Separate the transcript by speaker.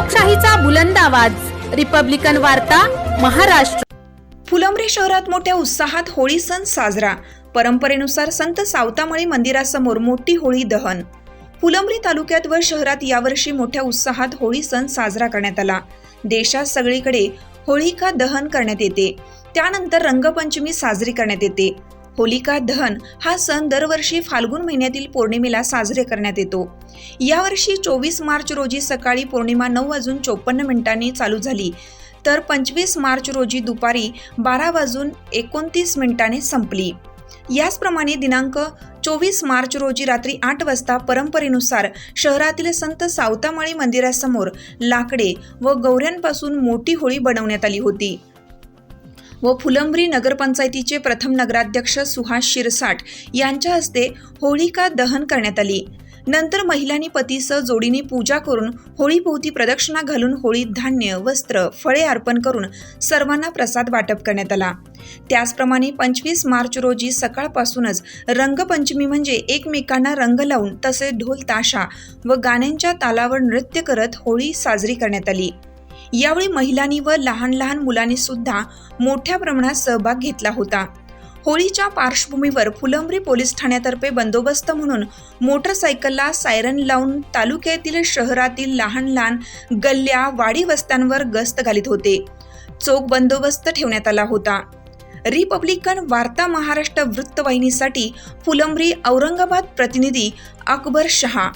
Speaker 1: लोकशाहीचा बुलंद आवाज, रिपब्लिकन वार्ता, महाराष्ट्र।
Speaker 2: फुलंब्री शहरात मोठ्या उत्साहात होळी सण साजरा। परंपरेनुसार संत सावतामाळी मंदिरासमोर मोठी होळी दहन। फुलंब्री तालुक्यात व शहरात यावर्षी मोठ्या उत्साहात होळी सण साजरा करण्यात आला। देशात सगळीकडे होळिका दहन करण्यात येते, त्यानंतर रंगपंचमी साजरी करण्यात येते। होलिका दहन हा सण दरवर्षी फाल्गुन महिन्यातील पौर्णिमेला साजरे करण्यात येतो। यावर्षी 24 मार्च रोजी सकाळी पौर्णिमा 9:54 चालू झाली, तर 25 मार्च रोजी दुपारी 12:29 संपली। याचप्रमाणे दिनांक 24 मार्च रोजी रात्री 8 वाजता परंपरेनुसार शहरातील संत सावतामाळी मंदिरासमोर लाकडे व गौऱ्यांपासून मोठी होळी बनवण्यात आली होती व फुलंब्री नगरपंचायतीचे प्रथम नगराध्यक्ष सुहास शिरसाट यांच्या हस्ते होळिका दहन करण्यात आली। नंतर महिलांनी पतीसह जोडीने पूजा करून होळीभोवती प्रदक्षिणा घालून होळीत धान्य, वस्त्र, फळे अर्पण करून सर्वांना प्रसाद वाटप करण्यात आला। त्याचप्रमाणे 25 मार्च रोजी सकाळपासूनच रंगपंचमी म्हणजे एकमेकांना रंग लावून तसेच ढोल ताशा व गाण्यांच्या तालावर नृत्य करत होळी साजरी करण्यात आली। यावेळी महिलांनी व लहान लहान मुलांनी सुद्धा मोठ्या प्रमाणात सहभाग घेतला होता। होळीच्या पार्श्वभूमीवर फुलंब्री पोलीस ठाण्यातर्फे बंदोबस्त म्हणून मोटरसायकलला सायरन लावून तालुक्यातील शहरातील लहान लहान गल्ल्या, वाडी वस्त्यांवर गस्त घालीत होते। चोख बंदोबस्त ठेवण्यात आला होता। रिपब्लिकन वार्ता महाराष्ट्र वृत्तवाहिनीसाठी फुलंब्री औरंगाबाद प्रतिनिधी अकबर शहा।